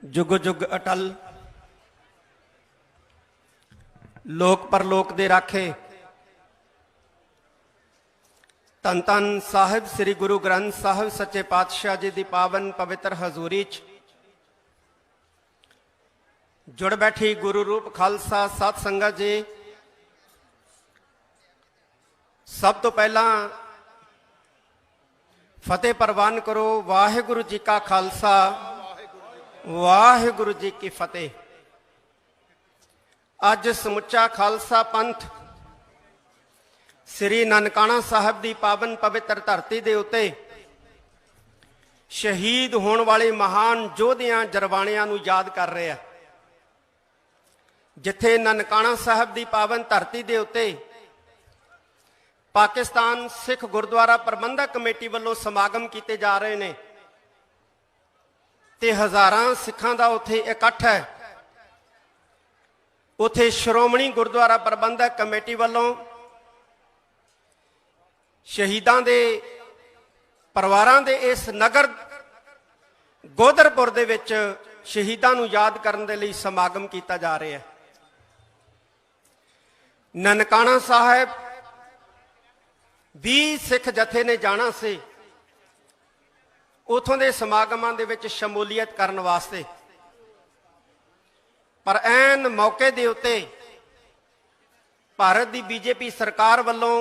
जुग जुग अटल लोक परलोक दे राखे धन धन साहिब श्री गुरु ग्रंथ साहिब सच्चे पातशाह जी की पावन पवित्र हजूरी च जुड़ बैठी गुरु रूप खालसा सत संगत जी। सब तो पहला फतेह प्रवान करो। वाहिगुरु जी का खालसा वाहिगुरु जी की फतेह। अज समुचा खालसा पंथ श्री ननकाना साहब की पावन पवित्र धरती के उत्ते शहीद होने वाले महान योधियां जरवाणियां नूं याद कर रहे हैं। जिथे ननकाना साहब की पावन धरती के उत्ते पाकिस्तान सिख गुरुद्वारा प्रबंधक कमेटी वालों समागम किए जा रहे हैं ते हज़ारां सिखां दा उत्थे इकट्ठ है। उत्थे श्रोमणी गुरुद्वारा प्रबंधक कमेटी वालों शहीदां दे परिवारां दे इस नगर गोदरपुर दे विच शहीदां नूं याद करन दे लई समागम किया जा रहा है। ननकाना साहब 20 सिख जथे ने जाना से उथों दे समागमां दे विच शमूलीयत करन वास्ते, पर ऐन मौके दे उत्ते भारत की बीजेपी सरकार वालों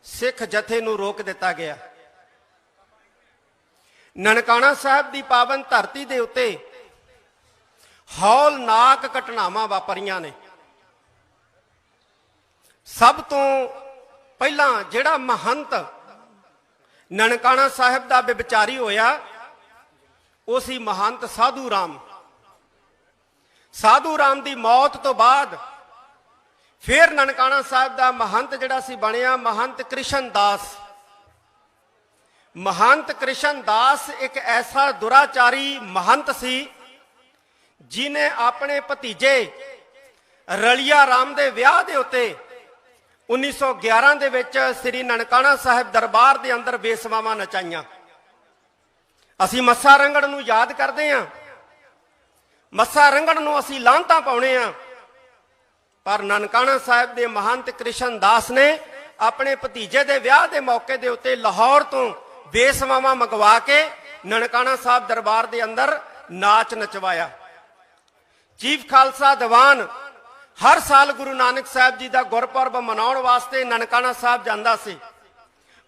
सिख जथे नूं रोक दिता गया। ननकाना साहब की पावन धरती दे उत्ते हौलनाक घटनावां वापरियां ने। सब तो पहला जिहड़ा महंत ननकाना साहब का विचारी होया वो सी महंत साधू राम। साधू राम की मौत तो बाद फिर ननकाना साहब का महंत जिहड़ा सी बनिया महंत कृष्ण दास। महंत कृष्ण दास एक ऐसा दुराचारी महंत सी जिन्हें अपने भतीजे रलिया राम के विआह के उत्ते 1911 दे विच श्री ननकाना साहब दरबार के अंदर बेसवावां नचाइयां। असी मस्सा रंगड़ नूं याद करते हैं, मस्सा रंगड़ नूं असी लांतां पाउणे आ, पर ननकाना साहब के महंत कृष्ण दास ने अपने भतीजे के विआह के मौके के उत्ते लाहौर तो बेसवावां मंगवा के ननकाना साहब दरबार के अंदर नाच नचवाया। चीफ खालसा दीवान हर साल गुरु नानक साहब जी का गुरपुरब मनाउण वास्ते ननकाना साहब जांदा सी।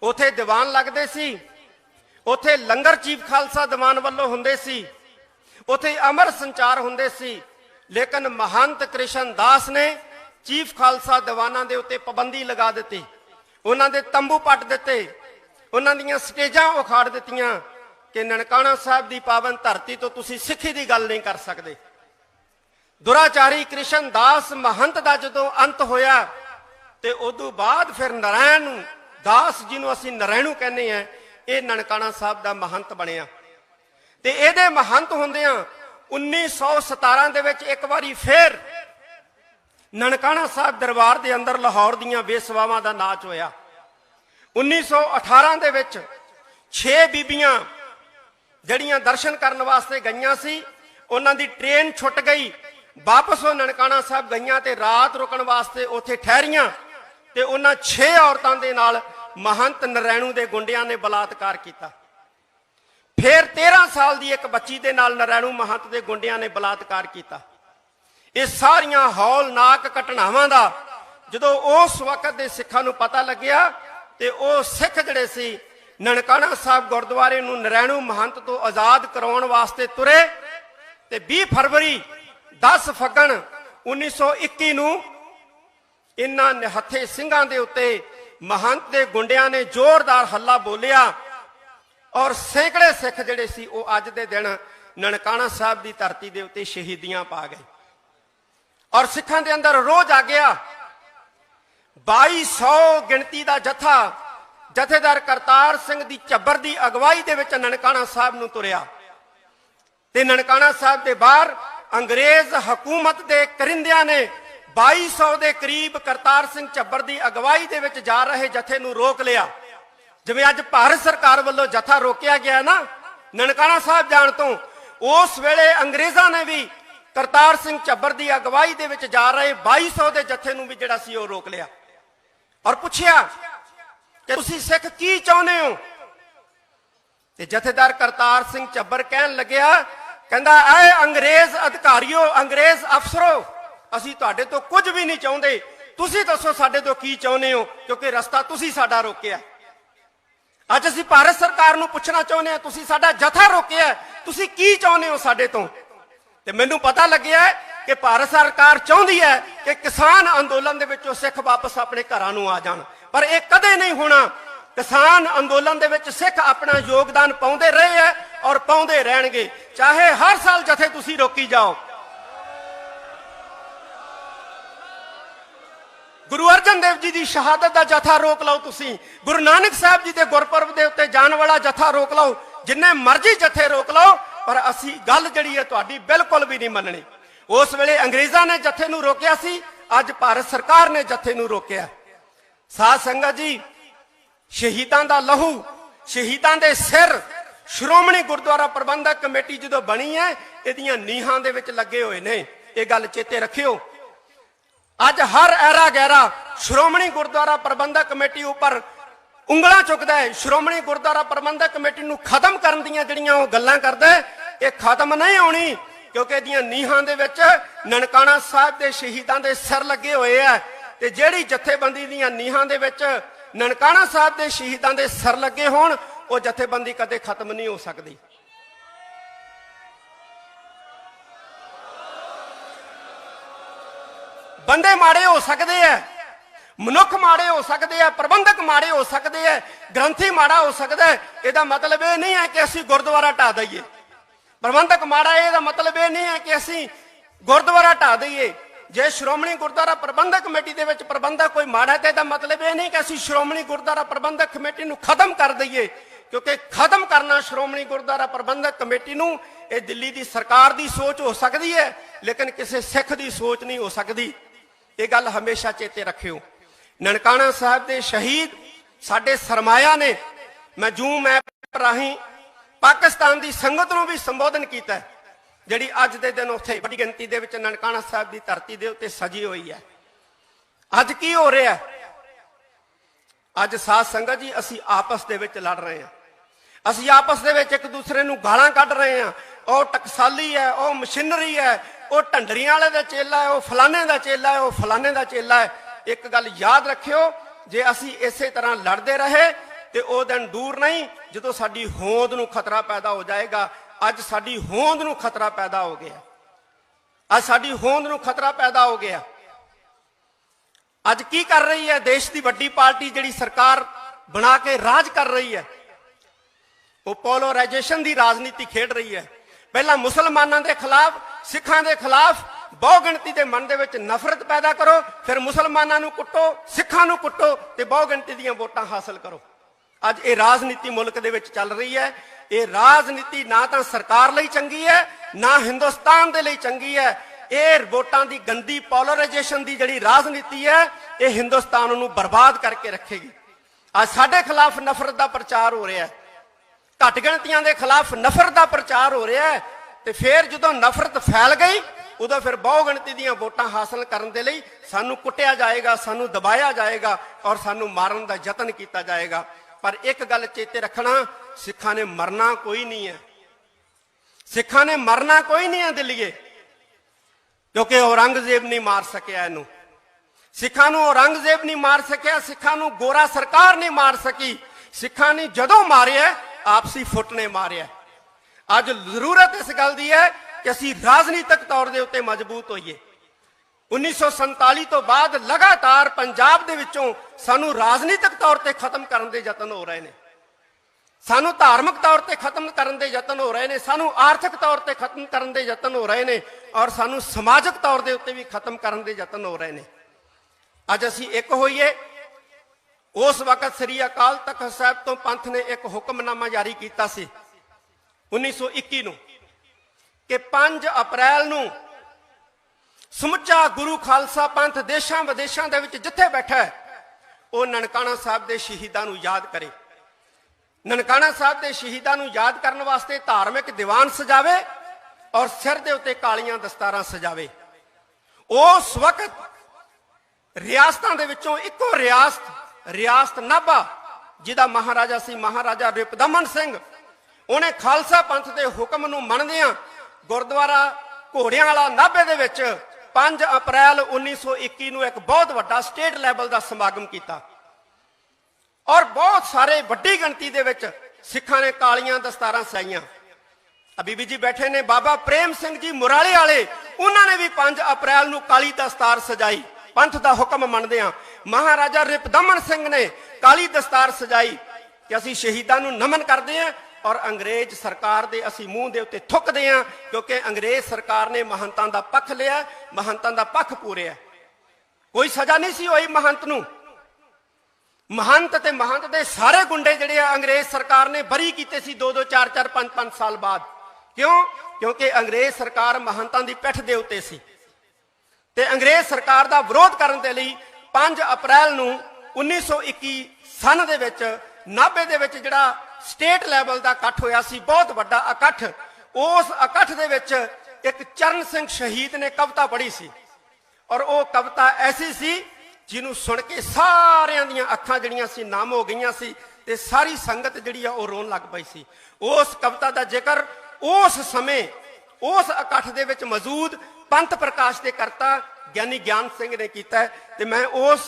उथे दीवान लगदे सी, उथे लंगर चीफ खालसा दीवान वालों हुंदे सी, उथे अमर संचार हुंदे सी। लेकिन महंत कृष्ण दास ने चीफ खालसा दीवानां दे उत्ते पाबंदी लगा दी, उन्हां दे तंबू पट दिते, उन्हां दीयां स्टेजां उखाड़ दित्तियां कि ननकाना साहब की पावन धरती तो तुसीं सिੱਖੀ की गल नहीं कर सकते। दुराचारी कृष्ण दास महंत का जदों अंत होया ते उदों बाद फिर नारायण दास जिन्हों असीं नारायणू कहने हैं, ये ननकाना साहब का महंत बनिया। ते इहदे महंत हुंदियां 1917 दे विच एक बारी फिर ननकाना साहब दरबार के अंदर लाहौर दीयां बेसवावां दा नाच होया। 1918 दे विच 6 बीबियां जड़ियां दर्शन करन वास्ते गईयां सी, उन्हां दी ट्रेन छुट गई। वापस वो ननकाना साहब गईयां ते रात रुकण वास्ते उत्थे ठहरियां ते उन्हां 6 औरतां दे नाल महंत नारायणू दे गुंडियां ने बलात्कार किया। फिर 13 साल की एक बच्ची दे नाल नारायणू महंत दे गुंडियां ने बलात्कार किया। ये सारियां हौलनाक घटनावां दा जदों उस वक्त दे सिखां नूं पता लग्या ते वो सिख जिहड़े सी ननकाना साहब गुरुद्वारे नूं नारायणू महंत तो आज़ाद कराउण वास्ते तुरे ते 20 फरवरी 10 फगण 1921 नूं इन्हां निहत्थे सिंघां दे उत्ते महंत दे गुंडियां ने जोरदार हल्ला बोलिया और सैकड़े सिख जिहड़े सी वो अज दे दिन ननकाना साहब की धरती दे उत्ते शहीदियां पा गए और सिखां दे अंदर रोह जागिया। 2200 गिणती का जत्था जथेदार करतार सिंह दी झब्बर की अगवाई दे विच ननकाना साहब नूं तुरिया ते ननकाना साहब दे बाहर अंग्रेज हुकूमत के करिंदियां ने 2200 के करीब करतार सिंह झब्बर की अगवाई दे विच जा रहे जथे नूं रोक लिया। जिवें अज भारत सरकार वालों जथा रोकिया गया ना ननकाना साहब जाण तो, उस वेले अंग्रेज़ां ने भी करतार सिंह झब्बर की अगवाई दे विच जा रहे 2200 के जत्थे नूं भी जिहड़ा सी ओह रोक लिया और पुछया कि तुसीं सिख की चाहुंदे हो। ते जथेदार करतार सिंह झब्बर कहन लग्या, कहंदा ऐ अंग्रेज अधिकारियों, अंग्रेज अफसरों, असीं तुहाडे तो कुछ भी नहीं चाहुंदे, तुसीं दसो साडे तो की चाहुंदे हो, क्योंकि रस्ता तुसीं साडा रोकिया। अज असीं भारत सरकार नूं पुछना चाहुंदे हां, तुसीं साडा जथा रोकिया, तुसीं की चाहुंदे हो साडे तो। ते मैनूं पता लग्या कि भारत सरकार चाहुंदी है कि किसान अंदोलन दे विचों सिख वापस अपने घरां नूं आ जाण, पर यह कदे नहीं होना। किसान अंदोलन दे विच सिख अपना योगदान पाउंदे रहे है और पाउंदे रहणगे, चाहे हर साल जथे तुसीं रोकी जाओ। गुरु अर्जन देव जी की शहादत का जथा रोक लो, तुसीं गुरु नानक साहब जी के गुरपुरब के उत्ते जाण वाला जथा रोक लो, जिन्ने मर्जी जथे रोक लो, पर असी गल जिहड़ी है तुहाडी बिल्कुल भी नहीं मननी। उस वेले अंग्रेज़ां ने जथे नूं रोकिया सी, अज भारत सरकार ने जथे नूं रोकिया। साध संगत जी, शहीदां दा लहू, शहीदां दे सिर श्रोमणी गुरुद्वारा प्रबंधक कमेटी जो बनी है, इहदियां नीहां दे विच लगे हुए ने, ये गल चेते रखियो। अज हर ऐरा गैरा श्रोमणी गुरुद्वारा प्रबंधक कमेटी उपर उंगलां चुकदा है, श्रोमणी गुरुद्वारा प्रबंधक कमेटी नूं खत्म करन दीयां जिहड़ियां ओह गल्लां करदा है, ये खत्म नहीं होनी, क्योंकि इहदियां नीहां दे विच ननकाणा साहिब दे शहीदां दे सिर लगे हुए है। ते जिहड़ी जथेबंदी दीयां नीहां दे विच ननकाणा साहिब दे शहीदां दे सिर लगे होण, ओह जथेबंदी कदे खत्म नहीं हो सकदी। बंदे माड़े हो सकते हैं, मनुख माड़े हो सकते हैं, प्रबंधक माड़े हो सकते हैं, ग्रंथी माड़ा हो सकता है। यदा मतलब यह नहीं है कि असी गुरुद्वारा ढा दईए। प्रबंधक माड़ा यदा मतलब यह नहीं है कि असी गुरुद्वारा ढा दईए। जे श्रोमणी गुरुद्वारा प्रबंधक कमेटी दे विच प्रबंधक कोई माड़ा है, तो मतलब यह नहीं कि असी श्रोमणी गुरुद्वारा प्रबंधक कमेटी नूं खत्म कर दईए, क्योंकि खत्म करना श्रोमणी गुरुद्वारा प्रबंधक कमेटी नूं यह दिल्ली की सरकार की सोच हो सकती है, लेकिन किसी सिख की सोच नहीं हो सकती। ये गल हमेशा चेते रखियो। ननकाणा साहब के शहीद साडे सरमाया ने, मैं जूम ऐप राही पाकिस्तान की संगत नूं भी संबोधन किया, जिहड़ी अज दे दिन उत्थे बड़ी गिनती दे विच ननकाणा साहब की धरती दे उत्ते सजी हुई है। अज की हो रहा है? अज साध संगत जी, असी आपस दे विच लड़ रहे हैं, असी आपस दे विच एक दूसरे नूं गालां कढ रहे हैं। वह टकसाली है, वह मशीनरी है, वह ढंडरियां वाले दा चेला है, वह फलाने का चेला है, वह फलाने का चेला है। एक गल याद रखियो, जे असी इसे तरह लड़ते रहे तो वह दिन दूर नहीं जो साडी होंद नूं खतरा पैदा हो जाएगा। अज साडी होंद नूं खतरा पैदा हो गया, अज साडी होंद नूं खतरा पैदा हो गया। अज की कर रही है देश की वड्डी पार्टी, जिहड़ी सरकार बना के राज कर रही है, वो पोलराइजेशन की राजनीति खेड रही है। पहला मुसलमानों के खिलाफ, सिखां के खिलाफ बहु गिणती के मन दे विच नफरत पैदा करो, फिर मुसलमानों नूं कुटो, सिखां नूं कुटो ते बहु गिणती दीयां वोटां हासिल करो। अज ये राजनीति मुल्क दे विच चल रही है। ये राजनीति ना तो सरकार लई चंगी है, ना हिंदुस्तान दे लई चंगी है। ये वोटां दी गंदी पोलराइजेशन की जिहड़ी राजनीति है, ये हिंदुस्तान नूं बर्बाद करके रखेगी। अज साडे खिलाफ नफरत का प्रचार हो रहा है, घट गिणतियां के खिलाफ नफरत का प्रचार हो रहा है, तो फिर जो नफरत फैल गई, उदों फिर बहु गिणती दीयां वोटां हासिल करन दे लई सानू कुटिया जाएगा, सानू दबाया जाएगा और सानू मारन का यतन किया जाएगा। पर एक गल चेते रखना, सिखां ने मरना कोई नहीं है, सिखां ने मरना कोई नहीं है दिल्लीए, क्योंकि औरंगजेब नहीं मार सकिया इनू। सिखां नू औरंगजेब नहीं मार सकिया, सिखां नू गोरा सरकार नहीं मार सकी। सिखां ने जदों मारिया आपसी फुट ने मारिया। अज जरूरत इस गल की है कि असी राजनीतिक तौर के उत्ते मजबूत होइए। 1947 तो बाद लगातार पंजाब दे विचों सानू राजनीतिक तौर पर खत्म करने के यतन हो रहे हैं, सानू धार्मिक तौर पर खत्म करने के यतन हो रहे हैं, सानू आर्थिक तौर पर खत्म करने के यतन हो रहे हैं और सानू समाजिक तौर के उत्ते भी खत्म करने के यतन हो रहे हैं। अज असी एक होइए। उस वक्त श्री अकाल तख्त साहब तो पंथ ने एक हुक्मनामा जारी किया 1921 नूं कि 5 अप्रैल नूं समुचा गुरु खालसा पंथ देशों विदेशों के विच जिथे बैठा है वह ननकाणा साहब के शहीदों नूं याद करे। ननकाणा साहब के शहीदों नूं याद करने वास्ते धार्मिक दीवान सजावे और सिर दे उत्ते कालियां दस्तारां सजावे। उस वक्त रियासतां दे विचों इक्को रियासत नाभा जिहदा महाराजा सी महाराजा रिपदमन सिंह, उन्हें खालसा पंथ के हुक्म नूं मनदियां गुरुद्वारा घोड़ियां वाला नाभे दे विच 5 अप्रैल 1921 नूं एक बहुत वड्डा स्टेट लैवल का समागम किया और बहुत सारे वड्डी गिणती दे विच सिखां ने कालियां दस्तारां सजाईयां। बीबी जी बैठे ने, बाबा प्रेम सिंह जी मुराले वाले, उन्होंने भी 5 अप्रैल नूं काली दस्तार सजाई पंथ का हुक्म मनदियां। महाराजा रिपदमन सिंह ने काली दस्तार सजाई कि असीं शहीदां नूं नमन करते हैं और अंग्रेज सरकार दे असीं मूँह दे उत्ते थुकदे हां, क्योंकि अंग्रेज सरकार ने महंतां दा पक्ष लिया, महंतां दा पक्ष पूरिया। कोई सजा नहीं सी होई महंत नूं। महंत ते महंत दे सारे गुंडे जिहड़े अंग्रेज सरकार ने बरी कीते सी 2-2 4-4 5-5 साल बाद। क्यों? क्योंकि अंग्रेज सरकार महंतां दी पिठ दे उत्ते सी ते अंग्रेज सरकार दा विरोध करन दे लई 5 अप्रैल नूं 1921 सन दे विच नाभे दे विच जिहड़ा स्टेट लैवल का इकट्ठ होया सी, बहुत वड्डा इकट्ठ। उस इकट्ठ दे विच एक चरण सिंह शहीद ने कविता पढ़ी सी और वो कविता ऐसी सी जिन्हों सुन के सारियां दियां अखां जिहड़ियां सी नाम हो गईयां सी ते सारी संगत जिहड़ी आ वो रोन लग पई सी। उस कविता का जिक्र उस समय उस इकट्ठ दे विच मौजूद पंथ प्रकाश के करता ज्ञानी ज्ञान सिंह ने किया है ते मैं उस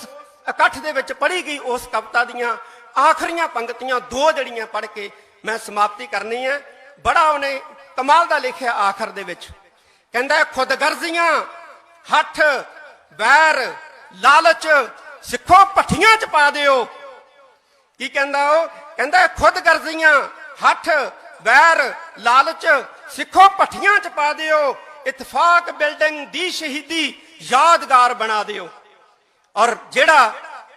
इकट्ठ दे विच पढ़ी गई उस कविता दियां आखिरियां पंक्तियां 2 जड़ियां पढ़ के मैं समाप्ति करनी है। बड़ा उन्हें कमाल का लिखिया आखिर दे विच, कहंदा खुदगर्जियां हठ बैर लालच सिखो भट्ठियां च पा दिओ। की कहंदा ओ? कहंदा खुदगर्जियां हठ बैर लालच सिखो भट्ठियां च पा दिओ, इतफाक बिल्डिंग दी शहीदी यादगार बना दिओ। और जेड़ा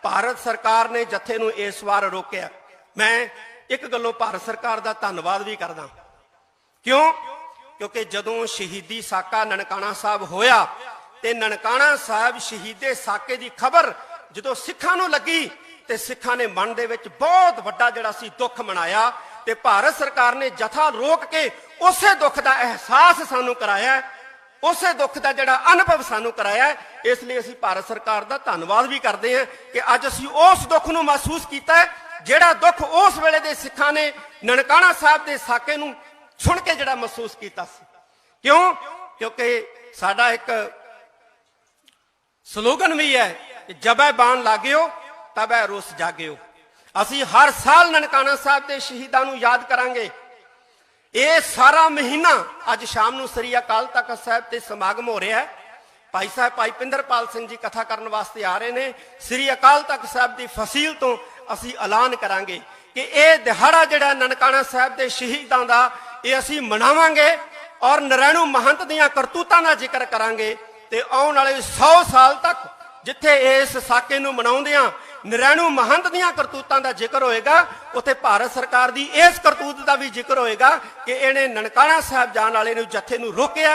भारत सरकार ने जत्थे नूं इस वार रोकिया, मैं एक गल्लों भारत सरकार का धन्नवाद भी करदा। क्यों? क्योंकि जदों शहीदी साका ननकाना साहब होया ते ननकाना साहब शहीदे साके की खबर जदों सिखां नूं लगी ते सिखां ने मन दे विच बहुत वड्डा जिहड़ा सी दुख मनाया ते भारत सरकार ने जथा रोक के उसे दुख का एहसास सानू कराया, उसे दुख का जिहड़ा अनुभव सानू कराया। इसलिए असीं भारत सरकार का धन्नवाद भी करते हैं कि अज असीं उस दुख नूं महसूस किया है जिहड़ा दुख उस वेले दे सिखां ने ननकाना साहब के साके नूं सुन के जिहड़ा महसूस किया सी। क्यों? क्योंकि साडा एक स्लोगन भी है कि जबै बाण लाग्यो तबै रोस जागियो। असीं हर साल ननकाना साहब के शहीदां नूं याद करांगे। ये सारा महीना अज शाम नूं श्री अकाल तख्त साहब ते समागम हो रहा है। भाई साहब भाई पिंदरपाल सिंह जी कथा करने वास्ते आ रहे हैं। श्री अकाल तख्त साहब की फसील तो असीं ऐलान करांगे कि यह दिहाड़ा जिहड़ा ननकाना साहब के शहीदां दा ये असीं मनावांगे और नरैणू महंत दीयां करतूतां दा जिक्र करांगे ते आउण वाले 100 साल तक जिथे इस साके नूं मनाउंदियां नरैणू महंत दीयां करतूतां दा जिक्र होएगा, उत्थे भारत सरकार दी इस करतूत दा भी जिक्र होएगा कि इहने ननकाना साहब जाण वाले नूं जथे नूं रोकिया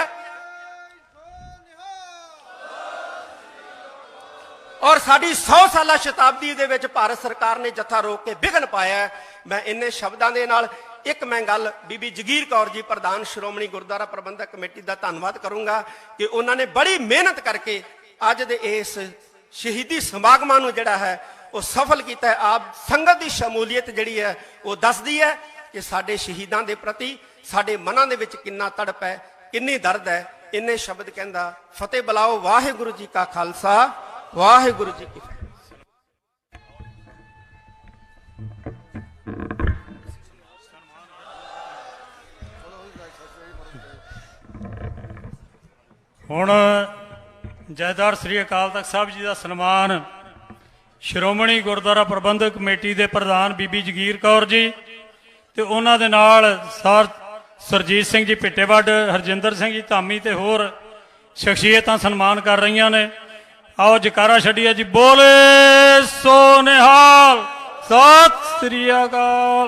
और साडी 100 साला शताब्दी दे विच भारत सरकार ने जथा रोक के विघन पाया है। मैं इन्ने शब्दां दे नाल एक मैं गल बीबी जगीर कौर जी प्रधान श्रोमणी गुरुद्वारा प्रबंधक कमेटी का धन्नवाद करूंगा कि उन्होंने बड़ी मेहनत करके अज दे इस शहीदी समागमां नूं जिहड़ा है वो सफल किया है। आप संगत की शमूलीयत जिहड़ी है वो दसदी है कि साडे शहीदां दे प्रति साडे मनां दे विच किन्ना तड़प है, किन्नी दर्द है। इन्ने शब्द कहंदा फतेह बुलाओ वाहिगुरू जी का खालसा वाहिगुरू जी की फतेह। हुण जयदार श्री अकाल तख्त साहब जी का सन्मान श्रोमणी गुरुद्वारा प्रबंधक कमेटी के प्रधान बीबी जगीर कौर जी ते उन्हां दे नाल सर सरजीत सिंह जी पिट्टेवड, हरजिंदर सिंह जी धामी ते होर शख्सियतां सन्मान कर रही ने। आओ जकारा छड्डिए जी, बोले सो निहाल, सत श्री अकाल।